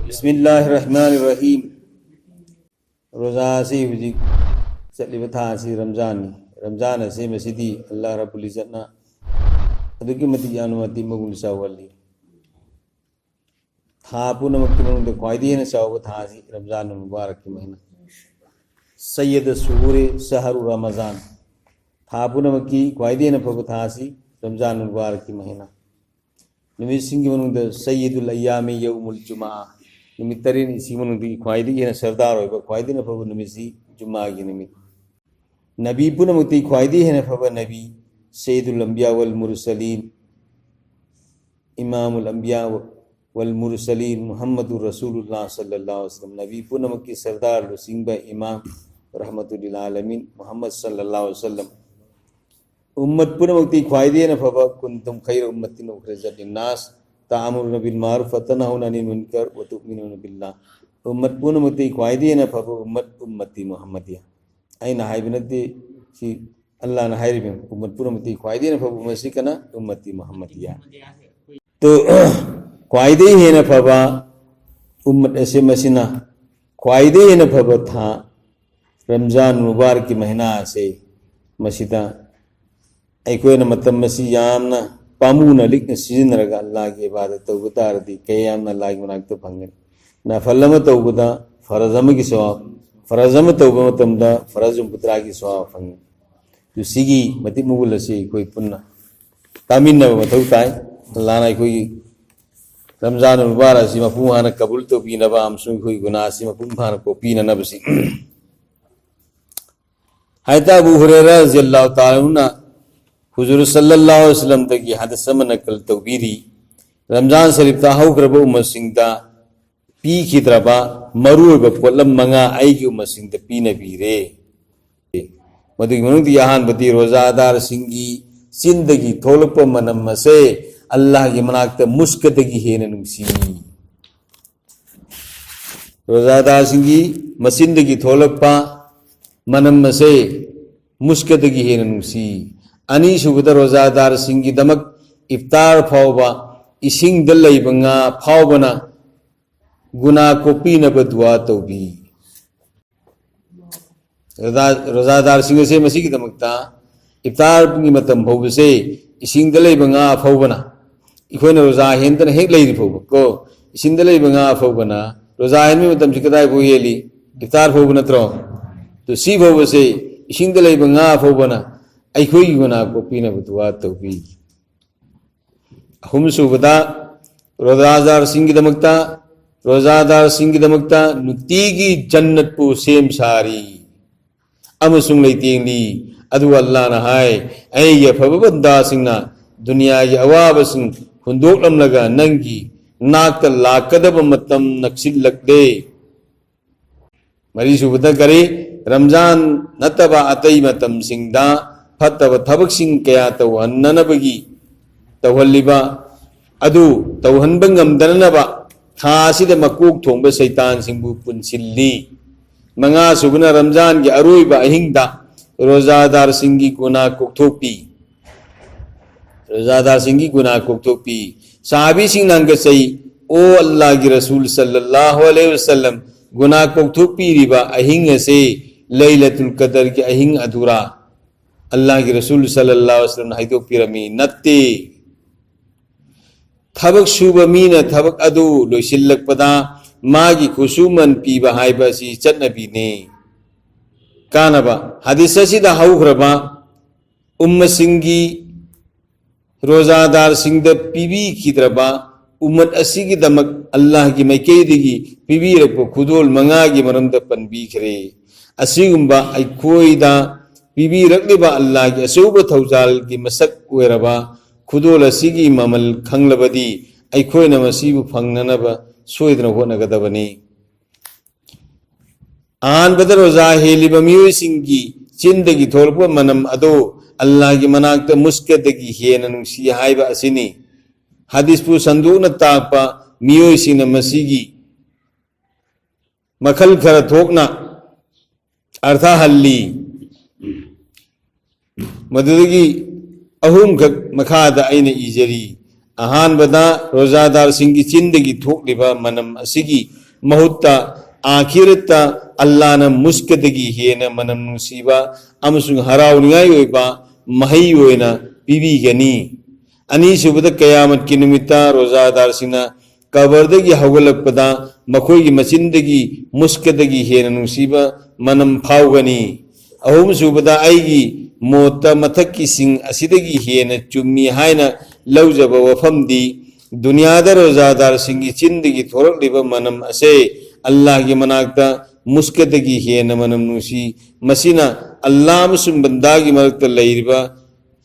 बिस्मिल्लाहिर्रहमानिर्रहीम। रोज़ा से हुजी चलिबा था से रमजान से मसीदी अल्लाह रब्बुल इज़्ज़तना अदुकी मति अनुमति मगुल सावली था पुनमक्की मनुंद ख्वाइदी ने साव था से रमजान मुबारक के महीना सैयद सुहूरे शहरु रमजान था पुनमक्की ख्वाइदी ने फब था से रमजान मुबारक के महीना निमित सिंह मनुंद सैयदुल अय्यामी यौमुल जुमा निमित तरीन इसी मनुंद ख्वाइदी ने सरदार होगा ख्वाइदी ने फब निमित सी जुमा की निमित नबी पुनमक्की ख्वाइदी है ने फब नबी सैयदुल अंबिया वल मुरसलीन इमामुल अंबिया वल मुरसलीन मुहम्मदुर रसूलुल्लाह सल्लल्लाहु अलैहि वसल्लम नबी पुनमक्की सरदार लुसिंग इमाम रहमतुल लिल आलमीन मुहम्मद सल्लल्लाहु अलैहि वसल्लम उम्मत पुनमक्ती ख्वाइदी ने फब कुंतुम खैर उम्मतिन उखरिजत लिन्नास तामुरुना बिल मारूफ व तनहौना अनिल मुनकर व तु'मिनूना बिल्लाह उम्मत पुनमक्ती ख्वाइदी ने फब उम्मती मुहम्मदिया अइना हाइबनती सी अल्लाह ने हाइरिबे उम्मत पुनमक्ती ख्वाइदी ने फब उम्मती कना उम्मती मुहम्मदिया तो ख्वाइदी है न फबा उम्मत ऐसे मसीना ख्वाइदी है न फब था रमजान मुबारक की महीना से मसीदा ऐकोय न मतम मसी यामना पामुना लिखने सिजनरगा अल्लाह की इबादत तौबतारदी कयामना अल्लाह की मनाक तो फंगन ना फलम तौबता फरजम की सवाब फरजम तौबा मतमदा फरजम पुत्रा की सवाब फंगन तो सिगी मति मुगुल से कोई पुन्ना तामिन न मतौ ताई अल्लाह ना कोई रमजान मुबारक सी मफूहाना कबूल तो पी नबा हमसु कोई गुनाह सी मफूहाना को पी न नबसी हैता अबू हुरैरा रज़ियल्लाहु ताला अन्हु हुजूर सल्लल्लाहु अलैहि वसल्लम तकी हदसम नकल तौबीरी रमजान शरीफ ता हौग्रब उम्मत सिंगदा पी खिद्रबा मरुब पोलम मंगा आईगी उम्मत सिंगदा पी नबीरे मदुगी मनुंग याहान बदी रोजादार सिंगी सिंदगी थोलप मनम मसे अल्लाह की मनाकत मुस्कदगी हेन नुंसी रोजादार सिंगी मसिंदगी थोलप मनम मसे मुस्कदगी हेन नुंसी अनी सुबुदा रोजादार सिंगी दमक इफ्तार फावबा इसिंग दल्लई बंगा फावबना गुना को पीनब दुआ तौबी रोजादार सिंग से मसी की दमकता इफ्तार की मतम फावबसे इसिंग दल्लई बंगा फावबना इखोयना रोजा हेंदन हेक लैरि फावब को इसिंग दल्लई बंगा फावबना रोजा हेन में मतम सिकदाय बो हेली इफ्तार फावब नत्रो तो सी फावबसे इसिंग दल्लई बंगा फावबना ऐखोई गुना को पीनब दुआ तौबी अहुम सुबदा रोजादार सिंह दमकता नुतीगी जन्नत पु सेम सारी अमसुंग लैतेंगली अदु अल्लाह ना हाय ऐ यफब बंदा सिंगना दुनिया की अवाब सिंग हुंदोकलमलगा नंगी नाक लाकदब मतम नक्सिलकदे मरी सुबदा करे रमजान नतबा अतई मतम सिंगदा फतब थबक सिंग कया तौहन्ननबगी तौहल्लिबा अदु तौहन्ब ngamdननबा थासिद मकोक थोंब शैतान सिंबु पुनसिल्ली मंगा सुबना रमजान की अरोइबा अहिंगदा रोजादार सिंगी गुना कोकथोपी रोजादार सिंगी गुना कोकथोपी साहबी सिंग नंगसई ओ अल्लाह की रसूल सल्लल्लाहु अलैहि वसल्लम गुना कोकथोपी रिबा अहिंग से लैलतुल कदर की अहिंग अधूरा अल्लाह की रसूल सल्लल्लाहु अलैहि वसल्लम हाइदो पिरमी नत्ते थबक सुब मीन थबक अदु लोइसिल्लकपदा मागी खुसुमन पीबा हाइबा सी चटनबीने कानबा हदीस असिदा हौग्रबा उम्मत सिंगी रोजादार सिंगद पीबी खिद्रबा उम्मत असिगी दमक अल्लाह की मैकेदिगी पीबी रखो खुदोल मंगा की मरमद पनबीखरे असिगुंबा ऐखोइदा पीबी रखलिबा अल्लाह की असौब थौजाल की मसक ओइरबा खुदोल असिगी ममल खंगलबदी ऐखोइना मसीबु फंगननबा सोइदना होनगदबनी आन बदर रोजा हेलिबा मियोय सिंगी चिंदगी थोलप मनम अदो अल्लाह की मनाकत मुस्कदगी हेन नुंसी हाइबा असिनी हदीस पु संदूकना ताकपा मियोय सिंगना मसीगी मखल खर थोकना अर्था हल्ली मदुदगी अहुम खक मखादा अइना इजरी अहानबदा रोजादार सिंगी चिंदगी थोकलिबा मनम असिगी महुत्ता आखिरता अल्लाह न मुस्कदगी हेन मनम नुसीबा अमसुंग हराउनियाई ओइबा महई ओइना पीबीगनी अनीसुबदा कयामत की निमित्ता रोजादार सिंगना कबरदगी हवलकपदा मखोइगी मचिंदगी मुस्कदगी हेन नुसीबा मनम फाउगनी अहुमसुबदा आइगी मोता मथक्की सिंग असिदगी हेन चुम्मी हायना लौजब वफमदी दुनियादा रोजादार सिंगी चिंदगी थोरकलिबा मनम असे अल्लाह की मनाक्ता मुस्कदगी हेन मनम नुसी मसिना अल्लाह अमसुंग बंदागी मरक्ता लैरिबा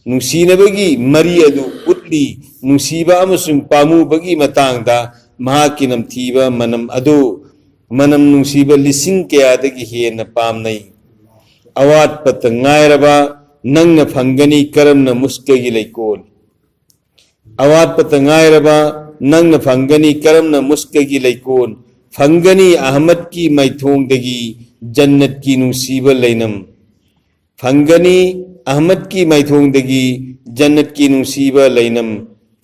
नुसीनबगी मरी अदु उतली नुसीबा अमसुंग पामुबगी मतांगदा महाकी नमथीबा मनम अदु मनम नुसीबा लिसिंग कयादगी हेन पामनई अवात पत ngairaba nangna phangani karamna muskagi laikol अवात पत ngairaba nangna phangani karamna muskagi laikol phangani ahmad ki maithongdagi jannat ki nusiba leinam phangani ahmad ki maithongdagi jannat ki nusiba leinam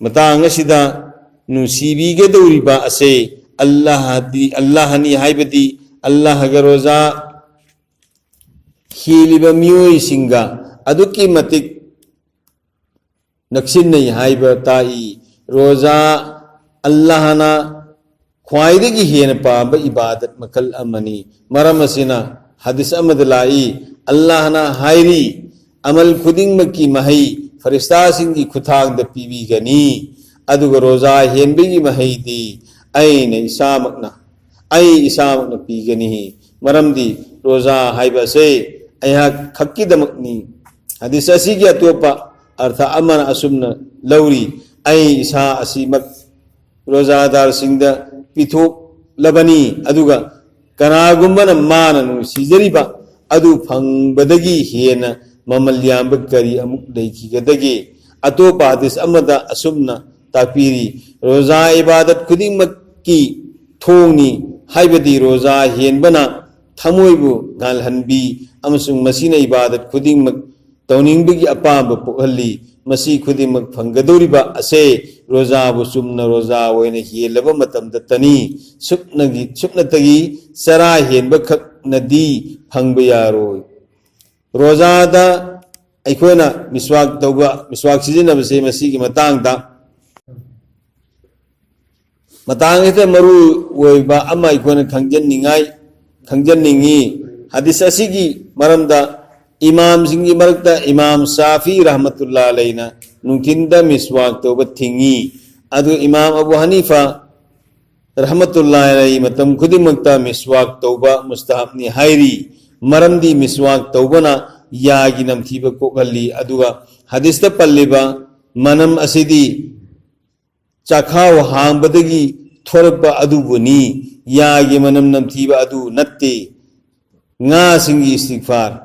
matang asida nusibi ge doriba ase allah ni haibadi allah ga roza खीलिबा मियोई सिंगा अदुकी मतिक नक्सिन नहीं हाइबा ताई रोजा अल्लाह ना ख्वाइदगी हेन पाब इबादत मकल अमनी मरम असिना हदीस अमद लाई अल्लाह ना हाइरी अमल खुदिंग मकी महई फरिश्ता सिंगी खुथांग द पीवी गनी अदुगा रोजा हेनबगी महई दी ऐन इसामकना इसामकना पीगनी मरम दी रोजा हाइबा से अया खक्की दमकनी हदीस असी की अतोपा अर्थ अमन असुमना लौरी ऐ इसा असीमक रोजादार सिंह पिथोक लबनी अदुगा कनागुम्बन माननु सिजरिबा अदु फंगबदगी हेन ममल्याम करी अमुक लेखिगदगे अतोपा हदीस अमदा असुमना तापीरी रोजा इबादत खुदिमक की थोंगनी हाइबदी रोजा हेनबना थमोइबु गालहनबी अमसुंग मसीना इबादत खुदिमक तौनिंगबगी अपाब पोहली मसी खुदिमक फंगदोरिबा असे रोजा बु सुमना रोजा ओइना हेलबा मतमदा तनी सुपनतगी सरा हेनबा खकनदी फंगबा यारोय रोजादा अखोना मिस्वाक तौबा मिस्वाक सिजिनबसे मसीगी मतंगदा मतंगते मरु ओइबा अमा अखोना खंजनिंगी हदीस असिगी मरमदा इमाम सिंगी मरक्ता इमाम साफी रहमतुल्लाह अलैना नुथिंदा मिस्वाक तौबा थिंगी अदु इमाम अबू हनीफा रहमतुल्लाह अलैहि मतम खुदिमक्ता मिस्वाक तौबा मुस्तहबनी हाइरी मरमदी मिस्वाक तौबना यागी नमथीबा कोकल्ली अदुगा हदीसता पल्लिबा मनम असिदी चाखाव हांबदगी थोरपा अदुबुनी यागी मनम नमथीबा अदु नत्ते nga singi istighfar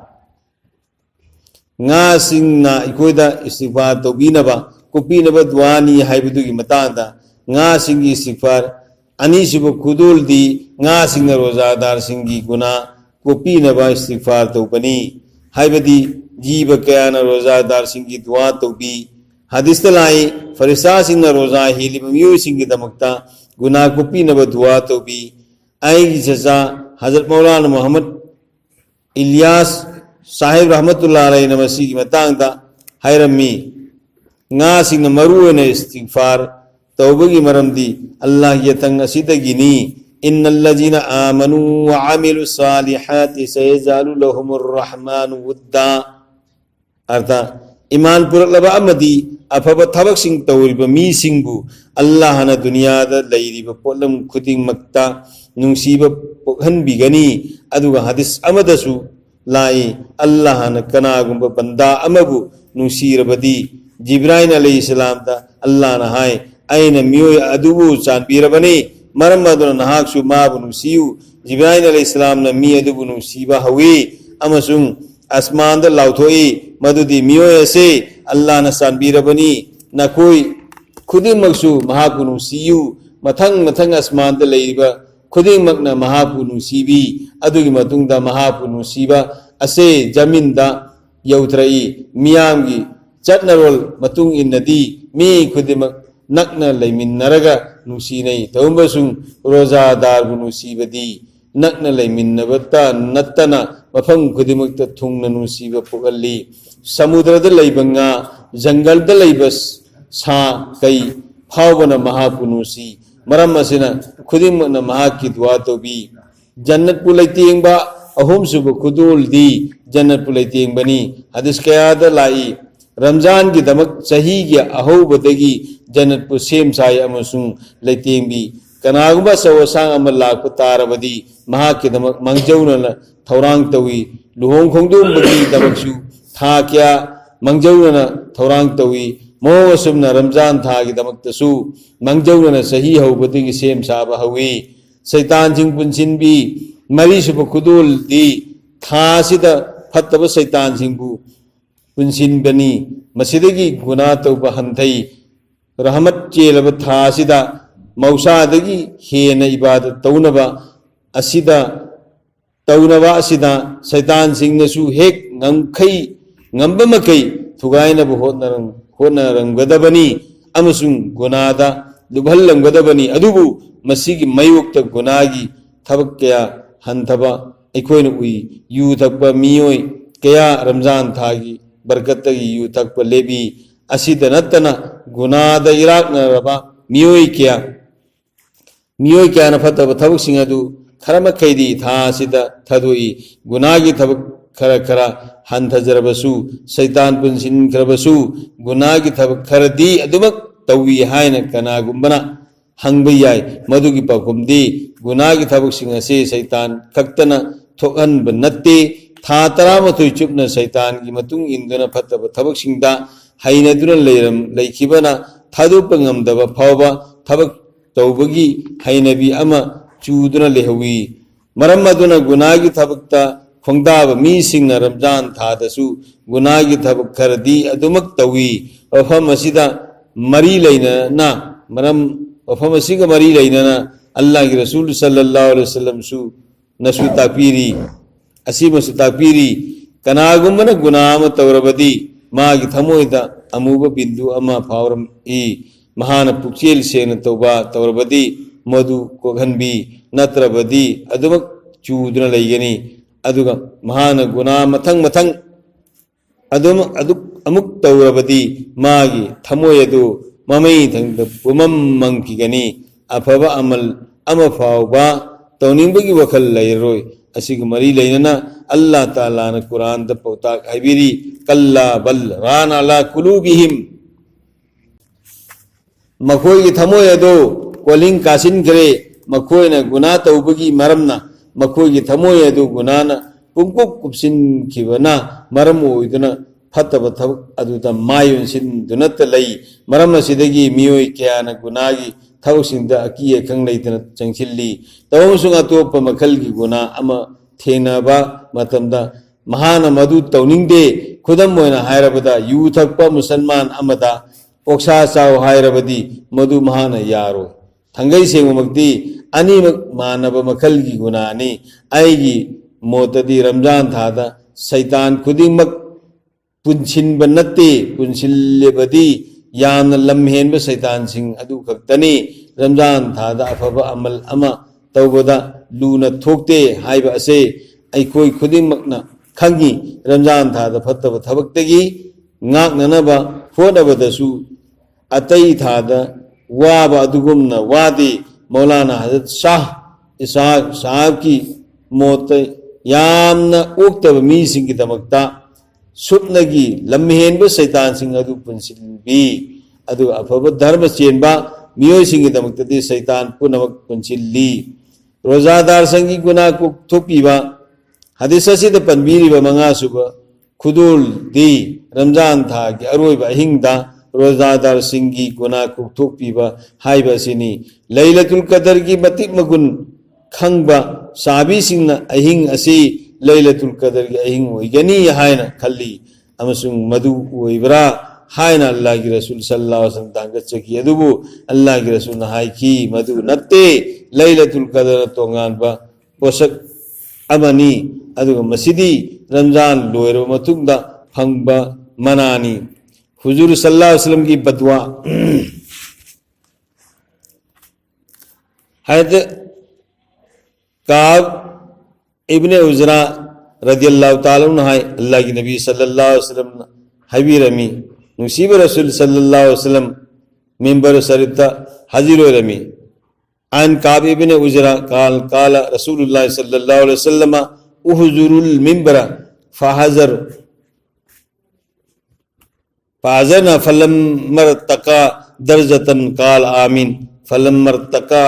nga singna ikoida istighfar tobinaba kupinaba duani haibudugi matanda nga singi istighfar ani sibu kudul di nga singna rozadar singi guna kupinaba istighfar tobani haibadi jiba kayana rozadar singi dua tobi hadis talai farisa singna roza hiliba miyu singi damakta guna kupinaba dua tobi aigi jaza Hazrat Maulana Muhammad Ilyas Sahib रहमतुल्लाह अलैहि नमसी की मतंगदा हायरमी nga sing maru ne istighfar tawbagi maramdi Allah yatang asidagini innal ladzina amanu wa amilus salihati sayazalu lahumur rahmanu wudda artha iman purak laba amadi afaba thabak sing tawriba mi singbu Allah na dunya da lairiba polam khuding makta nungsiba pokhan bigani aduga hadis amadasu lai Allah na kanagumba banda amabu nungsirabadi Jibril alayhi salam da Allah na hai aina miyoy adubu chanbirabani maramaduna nahak su mabu nungsiu Jibril alayhi salam na mi adubu nungsiba hawi amasung asman da lauthoi madudi miyoy ase Allah na chanbirabani na koi khuding maksu mahaku nungsiu mathang asman da leiba खुदिंग मकना महापु नुसीबी अदुगी मतुंगदा महापु नुसीबा असे जमीनदा यौथरई मियामगी चटनरोल मतुंग इन्नदी मी खुदिमक नक्ना लेमिन्नरगा नुसीनै तौबसुं रोजादारबु नुसीबदी नक्ना लेमिन्नबता नत्तना मफम खुदिमक्ता थुंगना नुसीबा पोगल्ली समुद्रदा लैबा nga जंगलदा लैबा सा कई फावबना महापु नुसी मरम असिना खुदिमक्ना महाकी दुआ तौबी जन्नत पु लैतेंबा अहुम सुब खुदुलदी जन्नत पु लैतेंबनी हदीस कयादा लाई रमजान की दमक सही की अहौबदगी जन्नत पु सेम साय अमसुं लैतेंबी कनागुबा सवसांग अमल लाख तारबदी महा की दमक मंगजौना थौरांग तवी लुहोंग खोंदोंबगी दमकसु था क्या मंगजौना थौरांग तवी मोसुमना रमजान था की दमकतसु मंगजौना सही हौबदगी सेम साबा हवी शैतान जिंग पुंसिनबी मरी सुब खुदुल दी था सिदा फत्तब शैतान जिंगबु पुंसिनबनी मसिदगी गुना तौबा हंथई रहमत चेलब था सिदा मौसादगी हेन इबादत तौनबा असिदा तौनबा असिदा शैतान सिंगनसु हेक ngамखै ngambamakai थुगाइनबु होनरंगदबनी अमसुं गुनादा लुभल्लंगदबनी अदुबु मसिगी मयुक्त गुनागी थबक कया हंथबा अखोइन उई यू थकपा मियोय कया रमजान थागी बरकतगी यू थकपा लेबी असिद नत्तना गुनादा इराकनरबा मियोय क्या न फतब थबक सिंग अदु खरम खैदी था सिदा थदुई गुनागी थबक खरा खरा हंथजरबसु शैतान पुंसिन खरबसु गुनागी थबक खरदी अदुमक तवी हायन कनागुंबना हंग याय मधुगी पाकुमदी गुनागी थबक सिंग असे शैतान खक्तना थोहनब नत्ते था तरामथुई चुपना शैतान की मतुंग इंदुना फतब थबक सिंगदा हाइनदुना लैखिबना थादोप ngamदब फावबा थबक तौबगी हाइनबी अमा चूदुना लेहवी मरम अदुना गुनागी थबकता खोंदाब मी सिंगना रमजान थादसु गुनागी थबक खरदी अदुमक तवी वफम असिदा मरी लैना मरम वफम असिगा मरी लैना अल्लाह की रसूल सल्लल्लाहु अलैहि वसल्लम सु नसु तापीरी असीमसु तापीरी कनागुमना गुनाम तौरबदी मागी थमोइदा अमुब बिंदु अमा फावरम ई महान पुक्चेल सेन तौबा तौरबदी मधु कोघनबी नत्रबदी अदुमक चूदुना लैगनी अदुगा महान गुना मथंग मथंग अदुम अमुक तौरबदी मागी थमोयदु ममई थंग पुमम मंकिगनी अफबा अमल अमा फावबा तौनिंबगी वखल लैरोय असिग मरी लैनना अल्लाह ताला न कुरान द पौताक हाइबिरी कल्ला बल रान अला कुलूबिहिम मखोय की थमोय अदो कोलिंग कासिन करे मखोय न गुना तौबगी मरमना मखोय की थमोय अदो गुनाना पुंकुप कुपसिन खिबना मरम ओइदना फतब थबक अदुता मायुन सिन दुनत लई मरम सिदगी मियोय क्याना गुनागी थबकसिंदा अकिये खंग लैतना चंगसिल्ली तवसुंग अतोप मखलगी गुना अमा थेनबा मतमदा महान मधु तौनिंगदे खुदम मोयना हायरबदा यू थकपा मुसलमान अमदा ओक्सा चाव हायरबदी मधु महान यारो थंगई सेंगमक्ति अनीमक मानब मखलगी गुनानी आईगी मोतदी रमजान थादा शैतान खुदिमक पुंसिनब नत्ते पुंसिल्लेबदी यान लम्हेनब शैतान सिंह अदु खक्तनी रमजान थादा अफब अमल अमा तौबदा लूना थोकते हाइबा असे अखोई खुदिमकना खंगी Ramzan थादा फतब थबक्तगी ngaknanaba honabadasu atai thada waba adugumna wadi maulana hazrat shah ishaq sahab ki mot yamna uktaba mi sing ki damakta supnagi lamhenba shaitan sing adu punsilbi adu afaba dharma chenba miyoy sing ki damakta di shaitan punamak punsilli rozadar sangi guna ko thopiba hadis asida panbiriba manga suba खुदुल दी रमजान था कि अरोइबा हिंगदा रोजादार सिंगी गुना कुथोपीबा हाइबा सिनी लैलतुल कदर की मतिक मगुन खंगबा साबी सिंगना अहिंग असी लैलतुल कदर की अहिंग होइगनी हायना खल्ली अमसुंग मधु ओइबरा हायना अल्लाह की रसूल सल्लल्लाहु अलैहि वसल्लम तांगचकी अदुबु अल्लाह की रसूल ना हाइकी मधु नत्ते लैलतुल कदर तोंगानबा पोषक अमनी अदुगा मसिदी रमजान लोयरो मतुंगदा फंगबा मनानी हुजूर सल्लल्लाहु अलैहि वसल्लम की बदवा हज़रत काब इब्ने उजरा रदियल्लाहु ताला अन्हु हाय अल्लाह की नबी सल्लल्लाहु अलैहि वसल्लम हबीरमी नुसीब रसूल सल्लल्लाहु अलैहि वसल्लम मिंबर सरिता हाजिरो रमी आन काब इब्ने उजरा काला रसूलुल्लाह सल्लल्लाहु अलैहि वसल्लम उहुजुरुल मिंबर फहजर फाजरना फलम मरतका दर्जतन काल आमीन फलम मरतका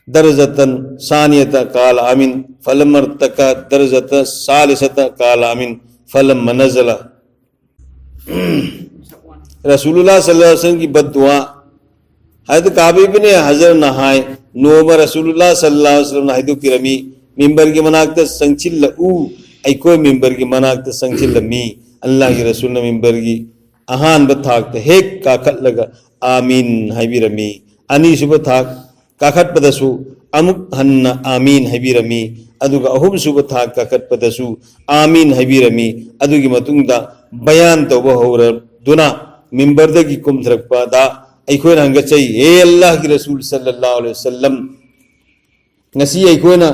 दर्जतन सानियत काल आमीन फलम मरतका दर्जत सालिसत काल आमीन फलम मनजला रसूलुल्लाह सल्लल्लाहु अलैहि वसल्लम की बद्दुआ हज़रत काब इब्ने हजर नहाय नोम रसूलुल्लाह सल्लल्लाहु अलैहि वसल्लम हायदु किरमी मिंबर के मनाकत संचिल उ ऐको मिंबर के मनाकत संचिल मी अल्लाह के रसूल ने मिंबर की अहान बथाक हेक काखत लगा आमीन हायबिरमी अनि सुब थाक काखत पदसु अमुक हन्ना आमीन हायबिरमी अदुगा अहुम सुब थाक काखत पदसु आमीन हायबिरमी अदुगी मतुंगदा बयान तौबा होर दुना मिंबर दगी कुमथरकपादा ऐखोना हंगचै हे अल्लाह की रसूल सल्लल्लाहु अलैहि वसल्लम ngasi ऐखोना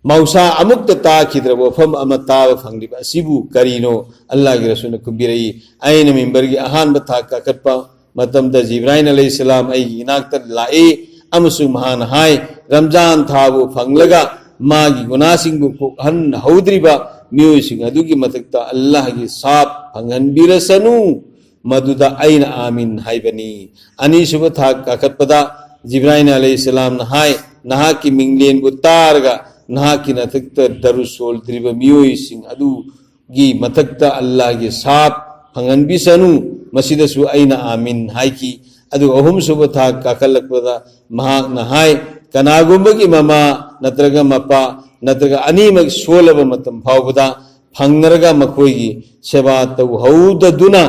मौसा अमुक्त ताखिद्र वफम अम ताब फंगलिबा सिबु करीनो अल्लाह की रसूल कुबिरई आइन मिंबर की अहान बथा का कटपा मतम द जिब्राइल अलैहिस्सलाम आई इनाकत लाए अमसु महान हाय रमजान थाबु फंगलगा मागी गुनासिंग को हन हौद्रिबा म्यूसिंग अदुगी मतकता अल्लाह की साप फंगन बिरसनु मदुदा आइन आमीन हायबनी अनि सुब था का कटपदा जिब्राइल अलैहिस्सलाम हाय नहा की मिंगलेन बुतारगा नहा की नथक्त दरुसोल द्रिब मियोइसिंग अदुगी मतकता अल्लाह की साप फंगन बिसनु मसीदसु आइन आमीन हायकी अदु अहुम सुब था काकलकपदा महाक नहाय कनागुंबगी ममा नत्रगा मपा नत्रगा अनीमक सोलब मतम फावबदा फंगरगा मखोयगी सेवा तौहौददुना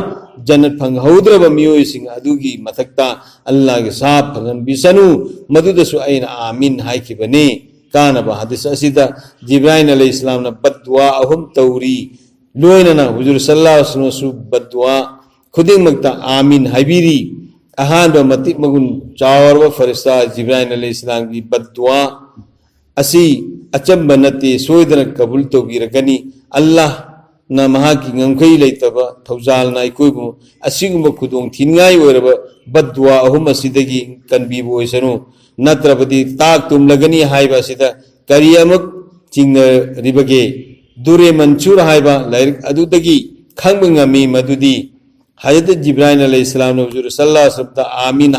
जन्नत फंगहौद्रब मियोइसिंग अदुगी मतकता अल्लाह के साप फंगन बिसनु मदुदसु आइन आमीन हायकीबने कानबा हदीस असिदा जिब्राइल अलैहिस्सलाम न बद्दुआ अहुम तौरी लोइनना हुजूर सल्लल्लाहु अलैहि वसल्लम सु बद्दुआ खुदिंगमक्ता आमीन हायबिरी अहान मतिक मगुन चावरब फरिस्ता जिब्राइल अलैहिस्सलाम की बद्दुआ असि अचंब नते सोयदन कबूल तौबीरगनी अल्लाह न महा की ngमखै लेतबा थौजालना इकोइबु असिगुम खुदोंग थिनगाई ओरब बद्दुआ अहुम असिदगी कनबीबु ओइसनु नत्रबदी ताक तुम लगनी हाइबा सिदा करियमक चिंग रिबगे दुरे मंचूर हाइबा लाइक अदुदगी खंग ngami मदुदी हजरत जिब्राइल अलैहिस्सलाम ने हुजूर सल्लल्लाहु अलैहि वसल्लम आमीन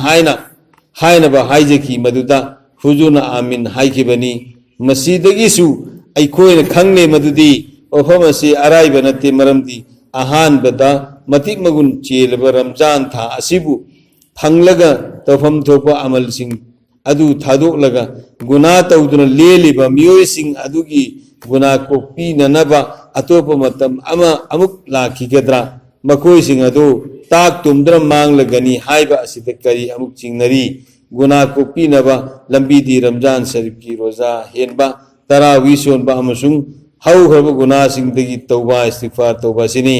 हायना बा हाइजकी मदुदा हुजूर आमीन हाइकिबनी मसीदगीसु ऐखोयना खंगले मदुदी ओफम असि अराइब नते मरमदी अहान बदा मतिक मगुन चेलब रमजान था असिबु फंगलगा तफम थोपा अमल सिंह अदु थादोलगा गुना तौदुना लेलिबा मियोइसिंग अदुगी गुना को पीननबा अतोप मतम अमुक लाखिगद्रा मकोइसिंग अदु ताक तुमद्र मांगलगनी हाइबा असिद करी अमुक चिंगनरी गुना को पीनबा लंबीदी रमजान शरीफ की रोजा हेनबा तरावी सोनबा अमसुंग हौखरब गुना सिंगदगी तौबा इस्तिगफार तौबा सिनी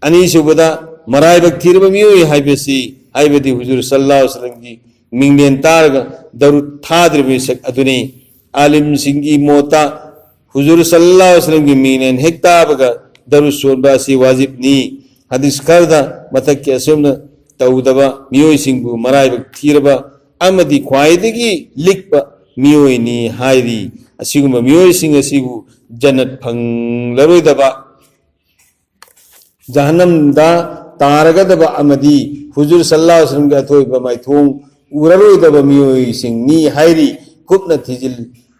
अनि सुबदा मराइबक थिरब मियोइ हाइबसी हाइबदी हुजूर सल्लल्लाहु अलैहि वसल्लम की मिंगलेन तारग दरु थाद्रिबे सक अदुने आलिम सिंगी मोता हुजूर सल्लल्लाहु अलैहि वसल्लम की मिंगलेन हेक्ताबगा दरु सोनबा सी वाजिब नी हदीस करदा मतक के असुमन तौदबा मियोइ सिंगबु मराइबक थिरबा अमदी ख्वाइदगी लिखबा मियोइ नी हाइरी असिगुम मियोइ सिंग असिबु जन्नत फंगलरोइदबा जहन्नम दा तारगदबा अमदी हुजूर सल्लल्लाहु अलैहि वसल्लम के अथोइबा माइथोंग उररोइदबा मियोइ सिंग नी हाइरी कुपना थिजिल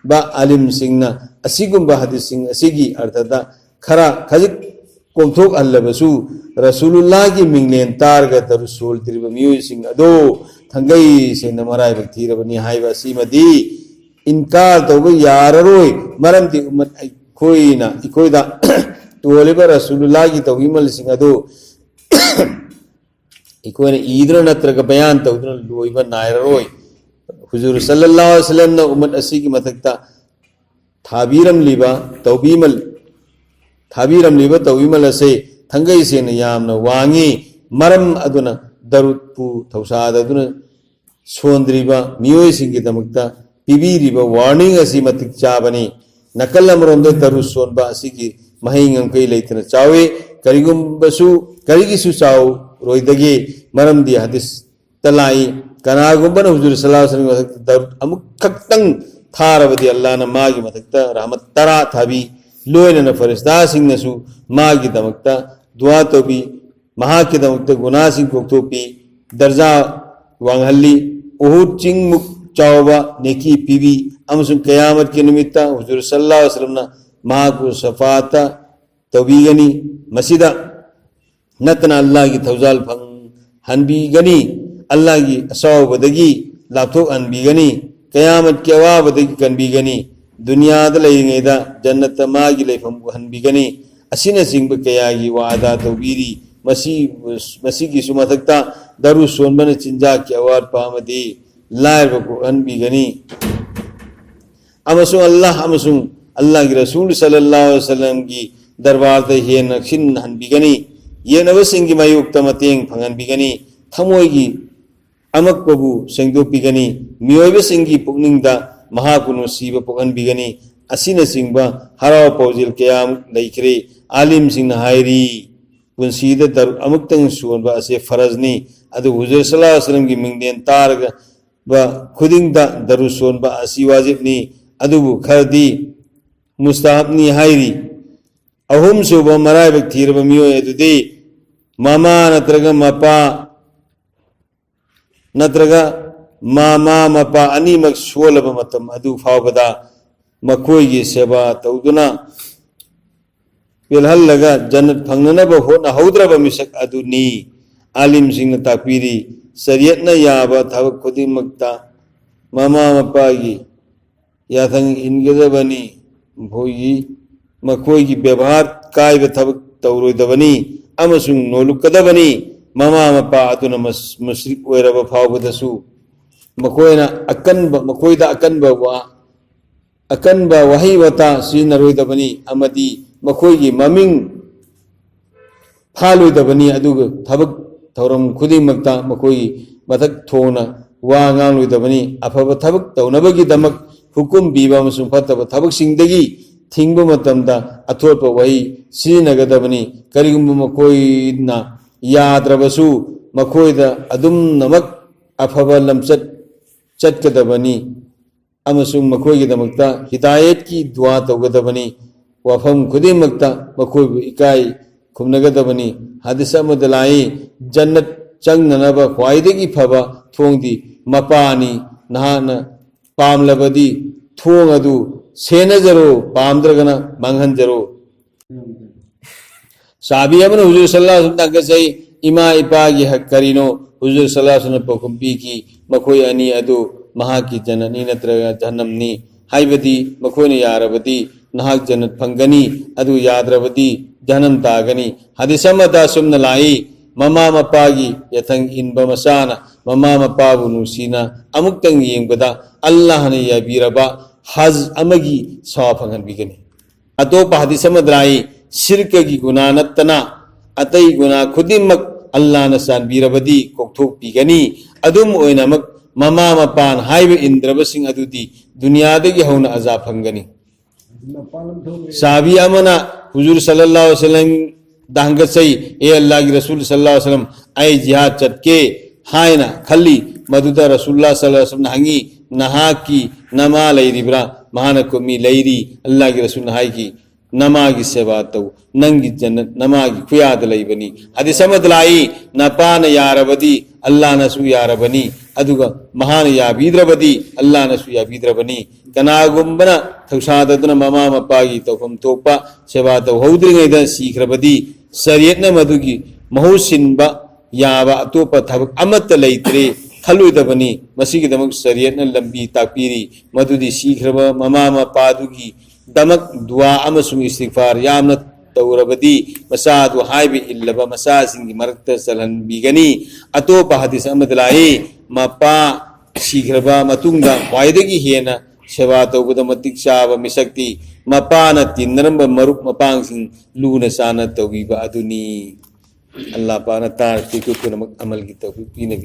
बा आलिम सिंगना असिगुम हदीस सिंग असिगी अर्थदा खरा खजिक कोमथोक अल्लबसु रसूलुल्लाह की मिंगलेन तारगा दरुसोल द्रिब मियोइ सिंग अदो थंगई से नमराय बक्तीरबनी हाइबा सीमदी इनकार तौब याररोय मरमदी उम्मत खोइना इकोइदा तोलेबा रसूलुल्लाह की तौहिमल सिंग अदो इकोने ईद्र नत्रग बयान तौद्र लोइबा नायररोय हुजूर सल्लल्लाहु अलैहि वसल्लम न उम्मत असी की मतकता थाबीरम लिबा तौबीमल असे थंगई से न यामना वांगी मरम अदुना दरुत्पु थौसाद अदुना सोंद्रीबा मियोइसिंगिदमक्ता पिबीरिबा वार्निंग असी मतिक चाबनी नकल अमरोंद दरु सोनबा असिगी महिंगम कई लेतना चावे करिगुंबसु करिगिसु चाव रोइदगे मरमदी हदीस तलाई कनागुंबन हुजूर सल्लल्लाहु अलैहि वसल्लम दरु अमुक खक्तंग थारबदी अल्लाह न मागी मतक्ता रहमत तरा थाबी लोयन फरिस्ता सिंगनसु मागी दमक्ता दुआ तो भी महा के दमक्ता गुनाह सिंह कोक्तोपी दर्जा वांगहली उहुद चिंग मुक चावबा नेकी पीबी अमसुम कयामत के निमित्ता हुजूर सल्लल्लाहु अलैहि वसल्लम महा को सफाता तौबीगनी मसीदा नतना अल्लाह की थौजाल फंग हनबीगनी अल्लाह की असौबदगी लाथो अनबीगनी कयामत के अवाबदगी कनबीगनी दुनिया लेदा जन्नत मागी लेफम हनबीगनी असिना सिंह कयागी वादा तौबीरी मसी की सुमथक्ता दरु सोनबन चिंजा की अवार पामदी लाइब को हनबीगनी अमसुं अल्लाह की रसूल सल्लल्लाहु अलैहि वसल्लम की दरबार ते हे नक्सिन हनबीगनी ये नवसिंह की मायुक्त मतेंग फंगनबीगनी थमोई की अमक बबू सेंगदोपीगनी मियोइब सिंह की पुकनिंगदा महाकुनु सीब पोकनबीगनी असिना सिंह हराव पौजिल कयाम लेखरे आलिम सिंह हायरी पुंसीद दर अमुक्तंग सोनबा असे फरजनी अदु हुजूर सल्लल्लाहु अलैहि वसल्लम की मिंगदेन तारगा ब खुदिंगदा दरु सोनबा असी वाजिबनी अदुबु खरदी मुस्ताहबनी हायरी अहुम सुब मराइबक थीरब मियोय अदुदि मामा नत्रगा मपा नत्रगा मामा मपा अनीमक सोलब मतम अदु फावबदा मखोयगी सेवा तौदुना पेलहल्लगा जन्नत फंगनब होना हौद्रब मिसक अदुनी आलिम सिंह ताकपीरी शरीयतना याबा थबक खुदिमक्ता मामा मपागी याथंग इनगदबनी भोगी मखोयगी व्यवहार कायब थबक तौरोदबनी अमसुंग नोलुकदबनी मामा मपा अदुना मुश्रिक ओइरब फावबदसु मखोयना अकनब वही वता सिनरोदबनी अमदी मखोयगी ममिंग फालोदबनी अदुग थबक थौरम खुदिमक्ता मखोयगी मथक थोना वा ngangloi अफब थबक तौनबगीदमक हुकुम पीबा अमसुंग फतब थबक सिंगदगी थिंगब मतमदा अथोप वही सिजनगदबनी करिगुम मखोयना याद्रबसु मखोयदा अदुम नमक अफब लमचत चटकदबनी अमसुंग मखोयगीदमक्ता हिदायत की दुआ तौगदबनी वफम खुदिमक्ता मखोयबु इकाई खुमनगदबनी हदीस अमदलाई जन्नत चंगनब ख्वाइदगी फबा थोंगदी मपानी नहाना पामलबदी थोंग अदु सेनजरो पामद्रगना मंगहनजरो साबी अमन हुजूर सल्लल्लाहु अलैहि वसल्लम तकसै इमा इपागी हक करिनो हुजूर सल्लल्लाहु अलैहि वसल्लम पकुंपी की मखोय अनी अदु महा की जननी नत्रगा जहन्नमनी हाइबदी मखोयने यारबदी नहाक जन्नत फंगनी अदु याद्रबदी जहन्नम तागनी हदीस अमदा सुमना लाई ममा मपागी यथंग इनबा मसाना ममा मपाबु नुसीना अमुक्तंग येंगबदा अल्लाह ने याबीरबा हज अमगी सवा फंगनबीगनी अतोप हदीस अमद्राई शिरक की गुनाह नत्तना अतई गुनाह खुदिमक अल्लाह न सानबीरबदी कोक्थोकपीगनी अदुम ओइनमक ममा मपान हाइब इंद्रबसिंग अदुदी दुनियादगी हौना अजाब फंगनी साबी अमना हुजूर सल्लल्लाहु अलैहि वसल्लम दांगसई ए अल्लाह की रसूल सल्लल्लाहु अलैहि वसल्लम आई जिहाद चटके हायना खल्ली मदुदा रसूलुल्लाह सल्लल्लाहु अलैहि वसल्लम हंगी नहा की नमा लैरिब्रा महानको मी लैरी अल्लाह की रसूल नहाई की नमा की सेवा तौ नंगी जन्नत नमा की खुयाद लैबनी हदीस अमदलाई नपान यारबदी अल्लाह नसु यारबनी अदुगा महान याबीद्रबदी अल्लाह नसु याबीद्रबनी कनागुंबना थौसाददुना ममा मपागी तौफम थोपा सेवा तौ हौद्रिङैदा सीख्रबदी शरीयतना मदुगी महौसिनबा याबा अतोपा थबक अमत्त लैत्रे खलुदबनी मसिगिदमक शरीयतना लंबी ताकपीरी मदुदी सीख्रबा ममा मपादुगी दमक दुआ अमसुंग इस्तिगफार यामना तौरबदी मसादु हाइबे इल्लबा मसासिंगी मरक्ता चलहनबीगनी अतोपा हदीस अमदलाई मपा सीख्रबा मतुंगदा ख्वाइदगी हेना सेवा तौबदा मतिक चाबा मिसक्ति मपाना तिन्नरंबा मरुप मपांगसिंग लूना साना तौबीबा अदुनी अल्लाह पाना तार तिकुनमक अमल की तौफीक पीने